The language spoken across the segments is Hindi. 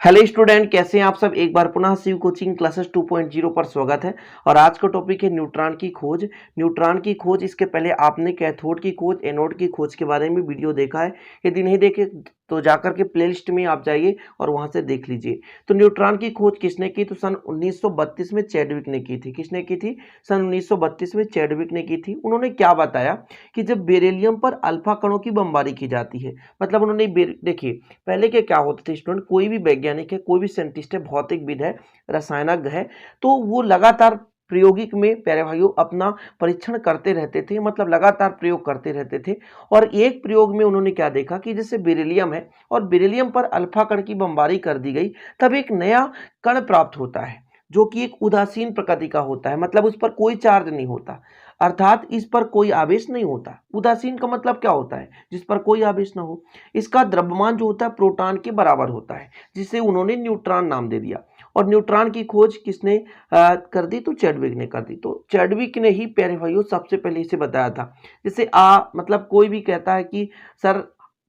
हेलो स्टूडेंट, कैसे हैं आप सब। एक बार पुनः शिव कोचिंग क्लासेस 2.0 पर स्वागत है। और आज का टॉपिक है न्यूट्रॉन की खोज। न्यूट्रॉन की खोज, इसके पहले आपने कैथोड की खोज, एनोड की खोज के बारे में वीडियो देखा है। यदि नहीं देखे तो जाकर के प्लेलिस्ट में आप जाइए और वहां से देख लीजिए। तो न्यूट्रॉन की खोज किसने की? तो सन 1932 में चैडविक ने की थी। किसने की थी? सन 1932 में चैडविक ने की थी। उन्होंने क्या बताया कि जब बेरिलियम पर अल्फा कणों की बमबारी की जाती है, मतलब उन्होंने देखिए पहले के क्या होता था स्टूडेंट, कोई भी वैज्ञानिक है, कोई भी साइंटिस्ट है, भौतिकविद है, रसायनज्ञ है, तो वो लगातार प्रायोगिक में प्यारे भाइयों अपना परीक्षण करते रहते थे, मतलब लगातार प्रयोग करते रहते थे। और एक प्रयोग में उन्होंने क्या देखा कि जैसे बेरिलियम है और बेरिलियम पर अल्फा कण की बमबारी कर दी गई, तब एक नया कण प्राप्त होता है जो कि एक उदासीन प्रकृति का होता है, मतलब उस पर कोई चार्ज नहीं होता, अर्थात इस पर कोई आवेश नहीं होता। उदासीन का मतलब क्या होता है? जिस पर कोई आवेश ना हो। इसका द्रव्यमान जो होता है प्रोटॉन के बराबर होता है, जिसे उन्होंने न्यूट्रॉन नाम दे दिया। और न्यूट्रॉन की खोज किसने कर दी? तो चैडविक ने कर दी। तो चैडविक ने ही प्यारे भाइयों सबसे पहले इसे बताया था। जैसे मतलब कोई भी कहता है कि सर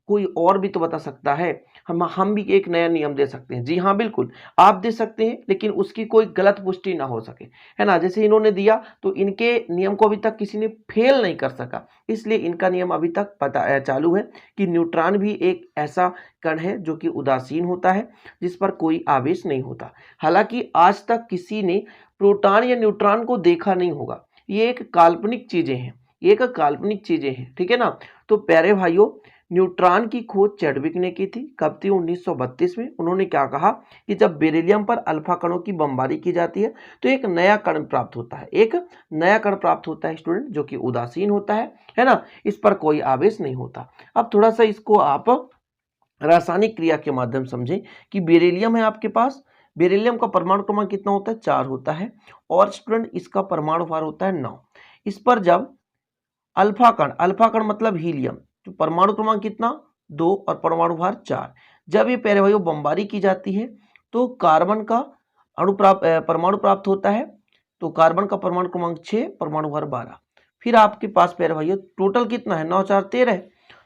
कोई और भी तो बता सकता है, हम भी एक नया नियम दे सकते हैं। जी हाँ, बिल्कुल आप दे सकते हैं, लेकिन उसकी कोई गलत पुष्टि ना हो सके, है ना। जैसे इन्होंने दिया तो इनके नियम को अभी तक किसी ने फेल नहीं कर सका, इसलिए इनका नियम अभी तक पता चालू है कि न्यूट्रॉन भी एक ऐसा कण है जो कि उदासीन होता है, जिस पर कोई आवेश नहीं होता। हालांकि आज तक किसी ने प्रोटॉन या न्यूट्रॉन को देखा नहीं होगा। ये एक काल्पनिक चीजें हैं, ये एक काल्पनिक चीजें हैं, ठीक है ना। तो प्यारे भाइयों, न्यूट्रॉन की खोज चैडविक ने की थी। कब थी? 1932 में। उन्होंने क्या कहा कि जब बेरिलियम पर अल्फा कणों की बमबारी की जाती है तो एक नया कण प्राप्त होता है, एक नया कण प्राप्त होता है स्टूडेंट, जो कि उदासीन होता है ना। इस पर कोई आवेश नहीं होता। अब थोड़ा सा इसको आप रासायनिक क्रिया के माध्यम समझें कि बेरिलियम है आपके पास। बेरिलियम का परमाणु क्रमांक कितना होता है? 4 होता है। और स्टूडेंट इसका परमाणु भार होता है 9। इस पर जब अल्फा कण मतलब हीलियम, तो परमाणु क्रमांक कितना? 2 और परमाणु भार 4। जब ये प्यारे भाइयों बमबारी की जाती है तो कार्बन का परमाणु प्राप्त होता है। तो कार्बन का परमाणु क्रमांक 6, परमाणु भार 12। फिर आपके पास प्यारे भाइयों टोटल कितना है? 9 4 13।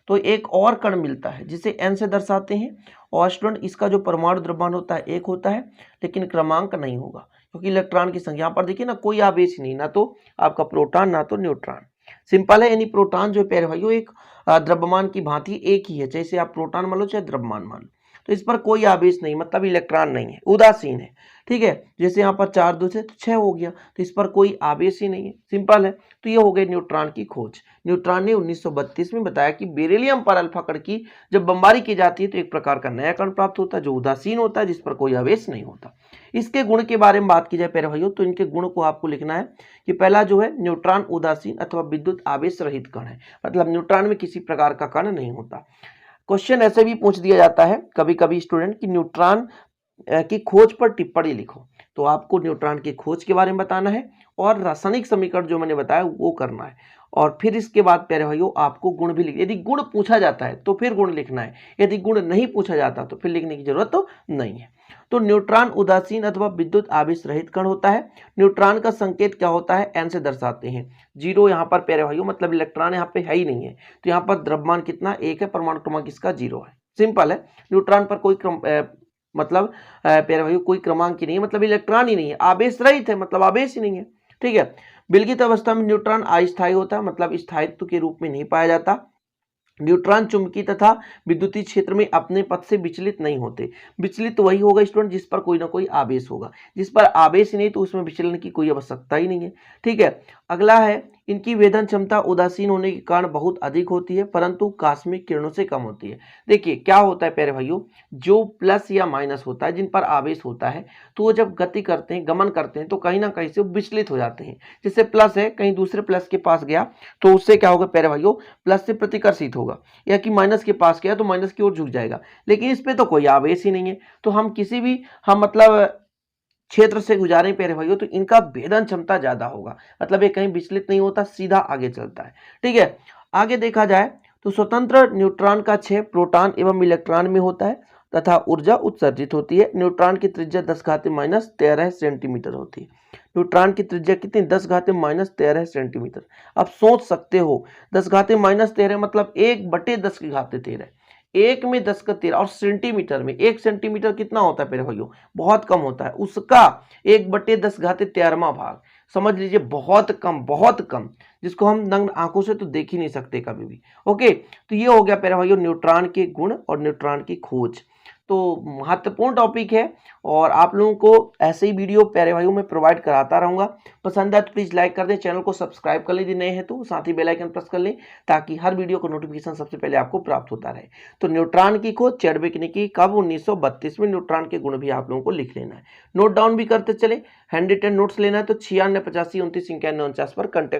तो एक और कण मिलता है जिसे n से दर्शाते हैं। और स्टूडेंट इसका जो परमाणु द्रव्यमान होता है 1 होता है, लेकिन क्रमांक नहीं होगा, क्योंकि इलेक्ट्रॉन की संख्या पर देखिए ना, कोई आवेश नहीं, ना तो आपका प्रोटॉन ना तो न्यूट्रॉन। सिंपल है। यानी प्रोटॉन जो है प्यारे भाइयों एक द्रव्यमान की भांति एक ही है, जैसे आप प्रोटॉन मान लो चाहे द्रव्यमान मान लो। तो इस पर कोई आवेश नहीं, मतलब इलेक्ट्रॉन नहीं है, उदासीन है, ठीक है। जैसे यहाँ पर 4 2 से तो 6 हो गया, तो इस पर कोई आवेश ही नहीं है। सिंपल है। तो ये हो गई न्यूट्रॉन की खोज। न्यूट्रॉन ने 1932 में बताया कि बेरिलियम पर अल्फा कण की जब बमबारी की जाती है तो एक प्रकार का नया कण प्राप्त होता है जो उदासीन होता है, जिस पर कोई आवेश नहीं होता। इसके गुण के बारे में बात की जाए प्यारे भाइयों, तो इनके गुण को आपको लिखना है कि पहला जो है, न्यूट्रॉन उदासीन अथवा विद्युत आवेश रहित कण है, मतलब न्यूट्रॉन में किसी प्रकार का कण नहीं होता। क्वेश्चन ऐसे भी पूछ दिया जाता है कभी कभी स्टूडेंट कि न्यूट्रॉन की खोज पर टिप्पणी लिखो। तो आपको न्यूट्रॉन की खोज के बारे में बताना है और रासायनिक समीकरण जो मैंने बताया वो करना है। और फिर इसके बाद प्यारे भाइयों आपको गुण भी लिख, यदि गुण पूछा जाता है तो फिर गुण लिखना है, यदि गुण नहीं पूछा जाता तो फिर लिखने की जरूरत तो नहीं है। तो न्यूट्रॉन उदासीन अथवा विद्युत आवेश रहित कण होता है। न्यूट्रॉन का संकेत क्या होता है? n से दर्शाते हैं। 0 यहाँ पर प्यारे भाइयों मतलब इलेक्ट्रॉन यहाँ पे है ही नहीं है, तो यहाँ पर द्रव्यमान कितना? 1 है, परमाणु क्रमांक इसका 0 है। सिंपल है। न्यूट्रॉन पर कोई मतलब प्यारे भाइयों कोई क्रमांक ही नहीं है, मतलब इलेक्ट्रॉन ही नहीं है, आवेश रहित है, मतलब आवेश ही नहीं है, ठीक है। विलगित अवस्था में न्यूट्रॉन अस्थायी होता है, मतलब स्थायित्व के रूप में नहीं पाया जाता। न्यूट्रॉन चुंबकीय तथा विद्युतीय क्षेत्र में अपने पथ से विचलित नहीं होते। विचलित वही होगा स्टूडेंट जिस पर कोई ना कोई आवेश होगा, जिस पर आवेश नहीं तो उसमें विचलन की कोई आवश्यकता ही नहीं है, ठीक है। अगला है, इनकी वेधन क्षमता उदासीन होने के कारण बहुत अधिक होती है, परंतु कास्मिक किरणों से कम होती है। देखिए क्या होता है प्यारे भाइयों, जो प्लस या माइनस होता है, जिन पर आवेश होता है, तो वो जब गति करते हैं, गमन करते हैं, तो कहीं ना कहीं से वो विचलित हो जाते हैं। जैसे प्लस है, कहीं दूसरे प्लस के पास गया तो उससे क्या होगा प्यारे भाइयों? प्लस से प्रतिकर्षित होगा, या कि माइनस के पास गया तो माइनस की ओर झुक जाएगा। लेकिन इस पे तो कोई आवेश ही नहीं है, तो हम किसी भी मतलब क्षेत्र से गुजारे प्यारे भाइयों तो इनका भेदन क्षमता ज्यादा होगा, मतलब ये कहीं विचलित नहीं होता, सीधा आगे चलता है, ठीक है। आगे देखा जाए तो स्वतंत्र न्यूट्रॉन का क्षय प्रोटॉन एवं इलेक्ट्रॉन में होता है तथा ऊर्जा उत्सर्जित होती है। न्यूट्रॉन की त्रिज्या 10⁻⁻13 सेंटीमीटर होती है। न्यूट्रॉन की त्रिज्या कितनी? 10⁻⁻13 सेंटीमीटर। अब सोच सकते हो 10⁻13 मतलब 1/10⁻13, 1 में 10 का 13 और सेंटीमीटर में 1 सेंटीमीटर कितना होता है प्यारे भाइयों, बहुत कम होता है, उसका 1/10 घाते 13वां भाग। समझ लीजिए बहुत कम, जिसको हम नग्न आंखों से तो देख ही नहीं सकते कभी भी। ओके, तो ये हो गया प्यारे भाइयों न्यूट्रॉन के गुण और न्यूट्रॉन की खोज। तो महत्वपूर्ण टॉपिक है और आप लोगों को ऐसे ही वीडियो प्यारे भाइयों में प्रोवाइड कराता रहूंगा। पसंद आए तो प्लीज़ लाइक कर दें, चैनल को सब्सक्राइब कर लीजिए नए हैं तो, साथ ही बेल आइकन प्रेस कर लें ताकि हर वीडियो का नोटिफिकेशन सबसे पहले आपको प्राप्त होता रहे। तो न्यूट्रॉन की खोज चैडविक ने की कब, 1932 में। न्यूट्रॉन के गुण भी आप लोगों को लिख लेना है, नोट डाउन भी करते चले। हैंड रिटन नोट्स लेना है तो 96 85 29 91 49 पर कॉन्टैक्ट